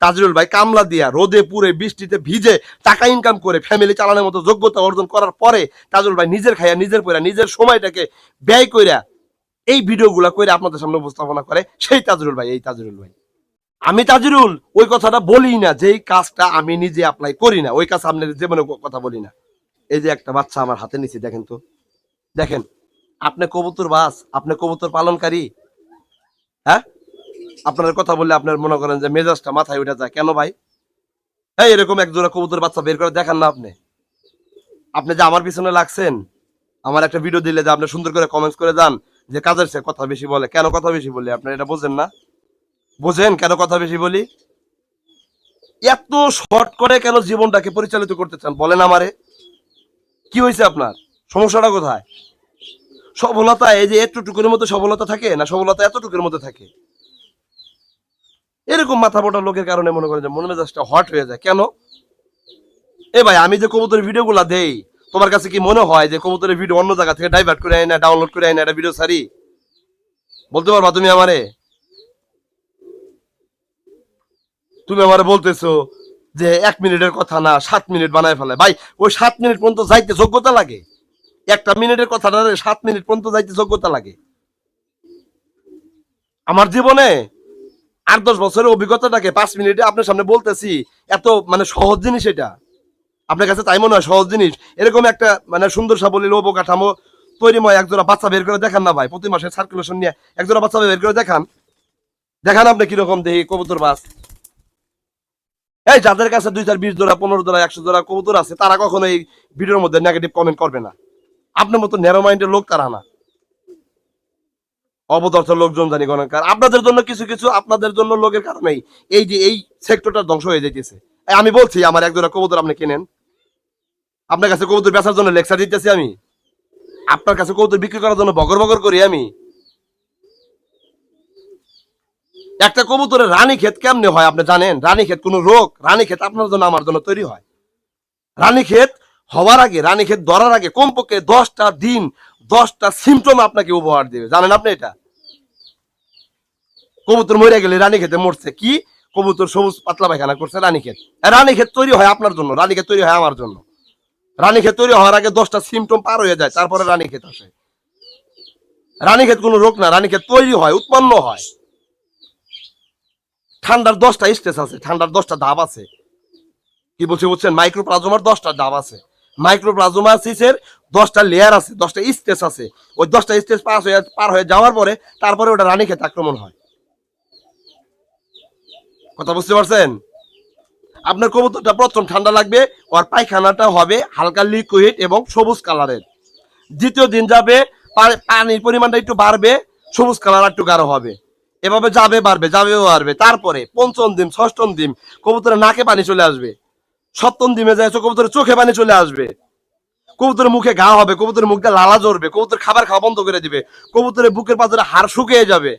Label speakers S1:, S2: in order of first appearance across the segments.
S1: তাজরুল ভাই কামলা দিয়া রোদে পুরে বৃষ্টিতে ভিজে টাকা ইনকাম করে ফ্যামিলি চালানোর মতো যোগ্যতা অর্জন করার পরে তাজরুল ভাই নিজের খাইয়া নিজের পয়রা নিজের সময়টাকে ব্যয় কইরা এই ভিডিওগুলা করে আপনাদের সামনে উপস্থাপনা করে সেই তাজরুল ভাই, এই তাজরুল ভাই। আমি তাজরুল ওই কথাটা বলি না, যেই কাজটা আমি নিজে অ্যাপ্লাই করি না ওই কাজ আপনার জীবনে কথা বলি না। এই যে একটা বাচ্চা আমার হাতে নিচে দেখেন তো, দেখেন আপনি কবুতর বাস, আপনি কবুতর পালনকারী, হ্যাঁ? আপনার কথা বললে আপনার মনে করেন যে মেজাজটা মাথায় উঠে যায় কেন ভাই? এই এরকম এক জোড়া কবুতর বাচ্চা বের করে দেখান না আপনি। আপনি যে আমার পিছনে লাগছেন, আমার একটা ভিডিও দিলে যে আপনি সুন্দর করে কমেন্টস করে যান যে কাজের সে কথা বেশি বলে, কেন কথা বেশি বলি আপনি এটা বোঝেন না? বোঝেন কেন কথা বেশি বলি? এত শর্ট করে কেন জীবনটাকে পরিচালিত করতে চান বলেন আমারে? কি হয়েছে আপনার? সমস্যাটা কোথায়? সফলতা এই যে এতটুকুর মধ্যে সফলতা থাকে না সফলতা এতটুকুর মধ্যে থাকে? এরকম মাথা মোটা লোকের কারণে মনে করেন যে মন মেজাজটা হট হয়ে যায় কেন? এ ভাই আমি যে কবুতরের ভিডিওগুলো দেই, তোমার কাছে কি মনে হয় যে কবুতরের ভিডিও অন্য জায়গা থেকে ডাইভার্ট করে আই না ডাউনলোড করে আই না একটা ভিডিও ছাড়ি? বলতে পারবা তুমি আমারে? তুমি আমারে বলতেছো যে 1 মিনিটের কথা না 7 মিনিট বানায় ফেলে। ভাই ওই 7 মিনিট পর্যন্ত যাইতে যোগ্যতা লাগে। একটা মিনিটের কথাটা 7 মিনিট পর্যন্ত যাইতে যোগ্যতা লাগে। আমার জীবনে 8-10 বছরের অভিজ্ঞতাটাকে 5 মিনিটে আপনার সামনে বলতেছি, এত মানে সহজ জিনিস এটা আপনার কাছে তাই মনে হয় সহজ জিনিস? এরকম একটা মানে সুন্দর সাবলীল অবকাঠামো তৈরিময় একজোড়া বাচ্চা বের করে দেখান না ভাই, প্রতি মাসে সার্কুলেশন নিয়ে একজোড়া বাচ্চা বের করে দেখান। দেখান আপনি কিরকম দেখি কবুতর বাস। এই যাদের কাছে 2, 4, 20 জোড়া 15 জোড়া 100 জোড়া কবুতর আছে তারা কখনো এই ভিডিওর মধ্যে নেগেটিভ কমেন্ট করবে না। আপনার মতো ন্যারো মাইন্ডের লোক তারা না, অবদর্থ লোকজন জানি গণকার। আপনাদের জন্য কিছু কিছু আপনাদের জন্য লোকের কারণেই এই যে এই সেক্টরটা ধ্বংস হয়ে যাইতেছে। আমি বলছি আমার একজোড়া কবুতর আপনি কেনেন, আপনার কাছে কবুতর বেচার জন্য লেকচার দিতেছি আমি? আপনার কাছে কবুতর বিক্রি করার জন্য বগর বগর করি আমি? একটা কবুতরের রানী ক্ষেত কেমনে হয় আপনি জানেন? রানী ক্ষেত কোনো রোগ? রানী ক্ষেত আপনার জন্য আমার জন্য তৈরি হয়। রানী ক্ষেত হওয়ার আগে রানী ক্ষেত ধরার আগে কমপক্ষে 10টা দিন 10টা সিমটম আপনাকে উপহার দেবে, জানেন আপনি এটা? কবুতর মরে গেলে রানী ক্ষেতে মরছে কি? কবুতর সবুজ পাতলা পায়খানা করছে রানী ক্ষেত। রানী ক্ষেত তৈরি হয় আপনার জন্য, রানী ক্ষেত তৈরি হয় আমার জন্য। রানী ক্ষেত তৈরি হওয়ার আগে 10টা সিমটম পার হয়ে যায়, তারপরে রানী ক্ষেত আসে। রানী ক্ষেত কোনো রোগ না, রানী ক্ষেত তৈরি হয়, উৎপন্ন হয়। ঠান্ডার 10টা স্টেজ আছে, ঠান্ডার 10টা ধাপ আছে। কি বলছি বুঝছেন? মাইক্রোপ্লাজমার 10টা ধাপ আছে, মাইক্রোপ্লাজমাসিসের 10টা লেয়ার আছে, 10টা স্টেজ আছে। ওই 10টা স্টেজ পার হয়ে যাওয়ার পরে তারপরে ওটা রানী ক্ষেত আক্রমণ হয়। কথা বুঝতে পারছেন? আপনার কবুতরটা প্রথম ঠান্ডা লাগবে, ওর পায়খানাটা হবে হালকা লিকুইড এবং সবুজ কালারের। দ্বিতীয় দিন যাবে পানির পরিমাণটা একটু বাড়বে, সবুজ কালার একটু গাঢ় হবে। এভাবে যাবে বাড়বে যাবে বাড়বে। তারপরে পঞ্চম দিন 6ম দিন কবুতরের নাকে পানি চলে আসবে। 7ম দিনে যায় কবুতরের চোখে পানি চলে আসবে। কবুতরের মুখে ঘা হবে, কবুতরের মুখটা লালা জ্বরবে, কবুতর খাবার খাওয়া বন্ধ করে দিবে, কবুতরের বুকের পাঁজরে হাড় শুকিয়ে যাবে,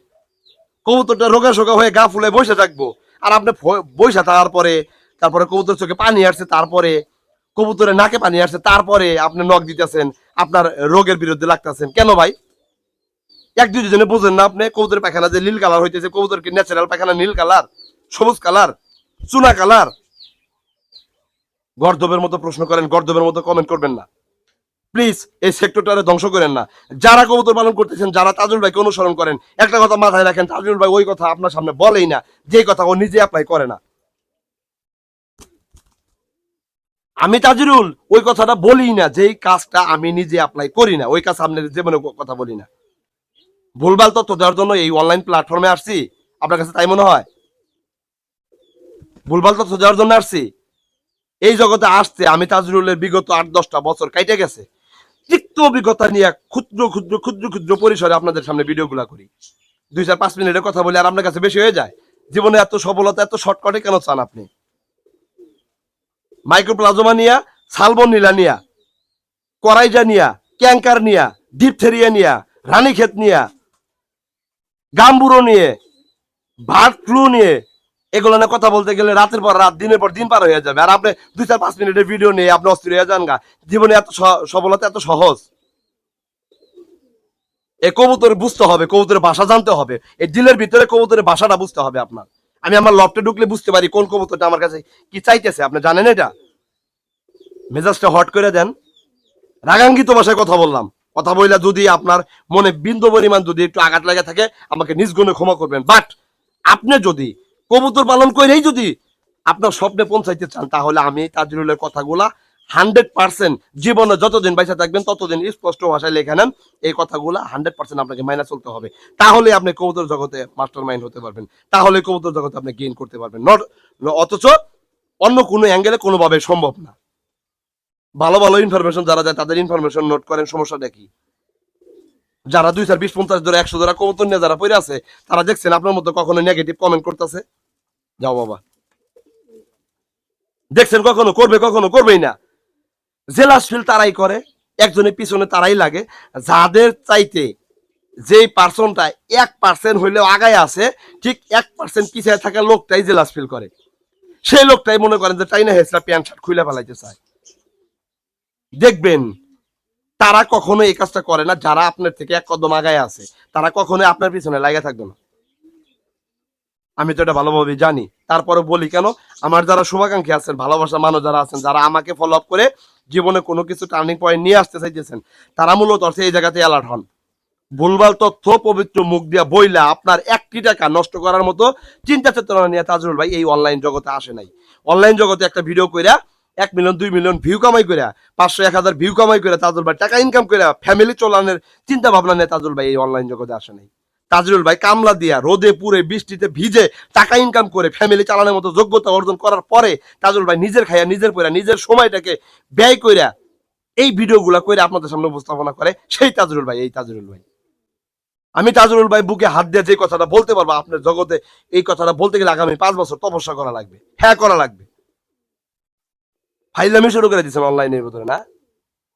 S1: কবুতরটা রোগা শোকা হয়ে গা ফুলে বসে থাকবো। আর আপনি বসে থাকার পরে তারপরে কবুতর চোখে পানি আসছে, তারপরে কবুতরের নাকে পানি আসছে, তারপরে আপনি নখ দিতেছেন, আপনার রোগের বিরুদ্ধে লাগতেছেন কেন ভাই? 1-2 জনে বুঝেন না আপনি? কবুতরের পায়খানা যে নীল কালার হইতেছে, কবুতর কি ন্যাচারাল পায়খানা নীল কালার, সবুজ কালার, চুনা কালার? গর্দবের মতো প্রশ্ন করেন, গর্দবের মতো কমেন্ট করবেন না প্লিজ। এই সেক্টরটারে ধ্বংস করেন না। যারা কবুতর পালন করতেছেন, যারা তাজুল ভাইকে অনুসরণ করেন, একটা কথা মাথায় রাখেন, তাজুল ভাই ওই কথা আপনার সামনে বলেই না যে কথা ও নিজে অ্যাপ্লাই করে না। আমি তাজরুল ওই কথাটা বলি না, যেই কাজটা আমি নিজে অ্যাপ্লাই করি না ওই কাজ আপনার জীবনে কথা বলি না। ভুলভাল তথ্য দেওয়ার জন্য এই অনলাইন প্ল্যাটফর্মে আসছি, আপনার কাছে তাই মনে হয়? ভুলভাল তথ্য দেওয়ার জন্য আসছি? এই জগতে আসছে আমি তাজরুলের বিগত 8-10টা বছর কাইটে গেছে, তিক্ত অভিজ্ঞতা নিয়ে ক্ষুদ্র ক্ষুদ্র ক্ষুদ্র ক্ষুদ্র পরিসরে আপনাদের সামনে ভিডিওগুলো করি। 2-4-5 মিনিটের কথা বলি আর আপনার কাছে বেশি হয়ে যায়? জীবনে এত সফলতা এত শর্টকাটে কেন চান আপনি? মাইক্রোপ্লাজমা নিয়া, সালমোনেলা নিয়া, করাইজা নিয়া, ক্যাঙ্কার নিয়া, ডিপথেরিয়া নিয়া, রানীক্ষেত নিয়া, গাম্বুরো নিয়ে, বার্ড ফ্লু নিয়ে, এগুলো নিয়ে কথা বলতে গেলে রাতের পর রাত দিনের পর দিন পার হয়ে যাবে। আর আপনি 2-4-5 মিনিটের ভিডিও নিয়ে আপনি অস্থির হয়ে যান গা। জীবনে এত সফলতা এত সহজ? এই কবুতরে বুঝতে হবে, কবুতরের ভাষা জানতে হবে, এই দিলের ভিতরে কবুতরের ভাষাটা বুঝতে হবে আপনার। আমি আমার লফটে ঢুকলে বুঝতে পারি কোন কবুতরটা আমার কাছে কি চাইতেছে। আপনি জানেন এটা? মেজাজটা হট করে দেন। রাগাঙ্গিত ভাষায় কথা বললাম, কথা বললে যদি আপনার মনে বিন্দু পরিমাণ যদি একটু আঘাত লাগে থাকে আমাকে নিজ গুণে ক্ষমা করবেন। বাট আপনি যদি কবুতর পালন করেই যদি আপনার স্বপ্নে পৌঁছাইতে চান, তাহলে আমি তাজরুলের কথাগুলা 100% জীবনে যতদিন বাইসা থাকবেন ততদিন স্পষ্ট ভাষায় লেখা নেন। এই কথাগুলা 100% আপনাকে মাইনা চলতে হবে। তাহলে আপনি কবুতর জগতে মাস্টার মাইন্ড হতে পারবেন, তাহলে কবুতর জগতে আপনি গেইন করতে পারবেন। নট অথচ অন্য কোনো অ্যাঙ্গেলে কোনোভাবে সম্ভব না। ভালো ভালো ইনফরমেশন যারা যায় তাদের ইনফরমেশন নোট করেন, সমস্যাটা কি? যারা 2 4 20 50 ধরে 100 ধরে কবুতর নিয়ে যারা পড়ে আছে, তারা দেখছেন আপনার মতো কখনো নেগেটিভ কমেন্ট করতেছে? যাও বাবা, দেখছেন কখনো? করবে? কখনো করবেই না। জেলাস ফিল তারাই করে, একজনের পিছনে তারাই লাগে। যাদের চাইতে যেই পার্সনটা 1% হইলেও আগায় আছে, ঠিক 1% পিছিয়ে থাকা লোকটাই জেলাস ফিল করে। সেই লোকটাই মনে করেন যে চাইনা হেসরা প্যান্ট শার্ট খুলে ফেলাইতে চায়। দেখবেন তারা কখনো এই কাজটা করে না। যারা আপনার থেকে এক কদম আগায় আছে তারা কখনো আপনার পিছনে লাগা থাকবে না। আমি তো এটা ভালোভাবে জানি, তারপরে বলি কেন? আমার যারা শুভাকাঙ্ক্ষী আছেন, ভালোবাসা মানুষ যারা আছেন, যারা আমাকে ফলো আপ করে জীবনে কোনো কিছু টার্নিং পয়েন্ট নিয়ে আসতে চাইতেছেন, তারা মূলত অর্থে এই জায়গাতে অ্যালার্ট হন। ভুলভাল তথ্য পবিত্র মুখ দিয়া বইলা আপনার 1 টাকা নষ্ট করার মতো চিন্তা চেতনা নিয়ে তাজরুল ভাই এই অনলাইন জগতে আসে নাই। অনলাইন জগতে একটা ভিডিও কইরা 1 মিলিয়ন 2 মিলিয়ন ভিউ কামাই কইরা 500 1000 ভিউ কামাই কইরা তাজরুল ভাই টাকা ইনকাম কইরা ফ্যামিলি চলানোর চিন্তা ভাবনা নিয়ে তাজরুল ভাই এই অনলাইন জগতে আসে নাই। তাজরুল ভাই কামলা দিয়া রোদে পুরে বৃষ্টিতে ভিজে টাকা ইনকাম করে ফ্যামিলি চালানোর মতো যোগ্যতা অর্জন করার পরে তাজরুল ভাই নিজের খাইয়া নিজের পয়রা নিজের সময়টাকে ব্যয় কইরা এই ভিডিওগুলা কইরা আপনাদের সামনে উপস্থাপনা করে সেই তাজরুল ভাই, এই তাজরুল ভাই। আমি তাজরুল ভাই বুকে হাত দিয়ে যে কথাটা বলতে পারবো আপনার জগতে, এই কথাটা বলতে গেলে আগামী 5 বছর তপস্যা করা লাগবে। হ্যাঁ, করা লাগবে। ফাইজলামি শুরু করে দিচ্ছেন অনলাইনের ভিতরে না?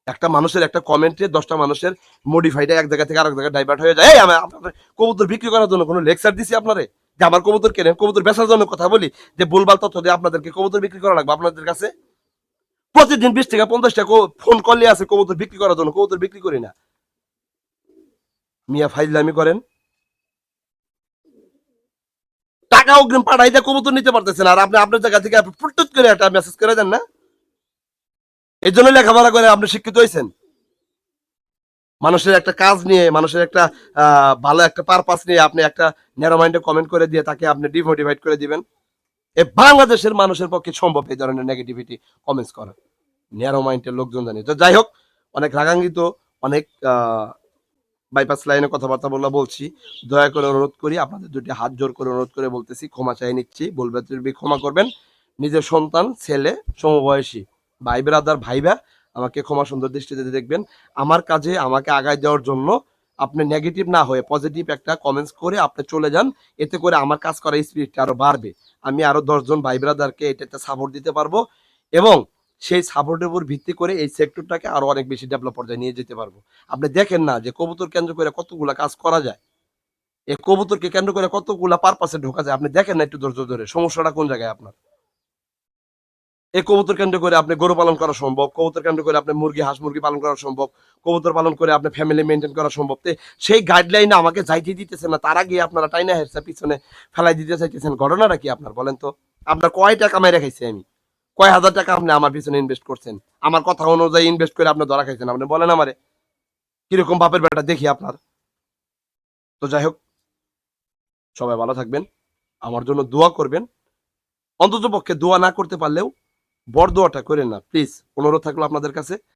S1: একটা মানুষের একটা কমেন্টে 10টা মানুষের মডিফাইটা এক জায়গা থেকে আরেক জায়গায় ডাইভার্ট হয়ে যায়। এই আমি আপনাদের কবুতর বিক্রি করার জন্য কোনো লেকচার দিছি আপনারে যে আমার কবুতর কেনেন? কবুতর বেচার জন্য কথা বলি যে ভুলভাল তথ্য দিয়ে আপনাদেরকে কবুতর বিক্রি করা লাগবে আপনাদের কাছে? প্রতিদিন 20 টাকা 50 টাকা ফোন করলে আছে কবুতর বিক্রি করার জন্য, কবুতর বিক্রি করি না। মিয়া ফাইজলামি করেন, টাকা অগ্রিম পাঠাই দিয়ে কবুতর নিতে পারতেছেন, আর আপনি আপনার জায়গা থেকে ফুটুট করে একটা মেসেজ করে দেন না? এই জন্য লেখাপড়া করে আপনি শিক্ষিত হয়েছেন। মানুষের একটা কাজ নিয়ে, মানুষের একটা ভালো একটা পারপাস নিয়ে আপনি একটা ন্যারো মাইন্ডে কমেন্ট করে দিয়ে তাকে আপনি ডিমোটিভেট করে দিবেন। এ বাংলাদেশের মানুষের পক্ষে সম্ভব এই ধরনের নেগেটিভিটি কমেন্টস করা, ন্যারো মাইন্ডের লোকজন জানি। তো যাই হোক, অনেক রাগান্বিত, অনেক বাইপাস লাইনে কথাবার্তা বলছি। দয়া করে অনুরোধ করি, আপনাদের দুটি হাত জোর করে অনুরোধ করে বলতেছি, ক্ষমা চাই নিচ্ছি। বলবে ক্ষমা করবেন। নিজের সন্তান, ছেলে, সমবয়সী ভাই ব্রাদার, ভাইবা আমাকে ক্ষমা সুন্দর দৃষ্টিতে দেখবেন। আমার কাজে আমাকে আগায় দেওয়ার জন্য আপনি নেগেটিভ না হয়ে পজিটিভ একটা কমেন্টস করে আপনি চলে যান। এতে করে আমার কাজ করার স্পিরিটটা আরো বাড়বে। আমি আরো 10 জন ভাই ব্রাদারকে এটাতে সাপোর্ট দিতে পারবো এবং সেই সাপোর্টের উপর ভিত্তি করে এই সেক্টরটাকে আরো অনেক বেশি ডেভেলপ পর্যায়ে নিয়ে যেতে পারবো। আপনি দেখেন না যে কবুতর কেন্দ্র করে কতগুলা কাজ করা যায়, এই কবুতরকে কেন্দ্র করে কতগুলা পারপাসে ঢোকা যায়। আপনি দেখেন না একটু ধৈর্য ধরে সমস্যাটা কোন জায়গায় আপনার? এই কবুতর কেন্দ্র করে আপনি গরু পালন করা সম্ভব, কবুতর কেন্দ্র করে আপনি মুরগি হাঁস মুরগি পালন করা সম্ভব, কবুতর পালন করে আপনি ফ্যামিলি মেনটেন করা সম্ভব। সেই গাইডলাইনে আমাকে যাইতে দিতেছেন না, তারা গিয়ে আপনারা টাইনা হেরসা পিছনে ফেলাই দিতে চাইতেছেন। ঘটনাটা কি আপনার বলেন তো? আপনার কয় টাকা মেরে খাইছি আমি? কয় হাজার টাকা আপনি আমার পিছনে ইনভেস্ট করছেন? আমার কথা অনুযায়ী ইনভেস্ট করে আপনি ধরা খাইছেন? আপনি বলেন আমারে কিরকম বাপের বেটা দেখি আপনার। তো যাই হোক, সবাই ভালো থাকবেন, আমার জন্য দোয়া করবেন। অন্তত পক্ষে দোয়া না করতে পারলেও বড় দোয়াটা করেন না প্লিজ, অনুরোধ থাকলো আপনাদের কাছে।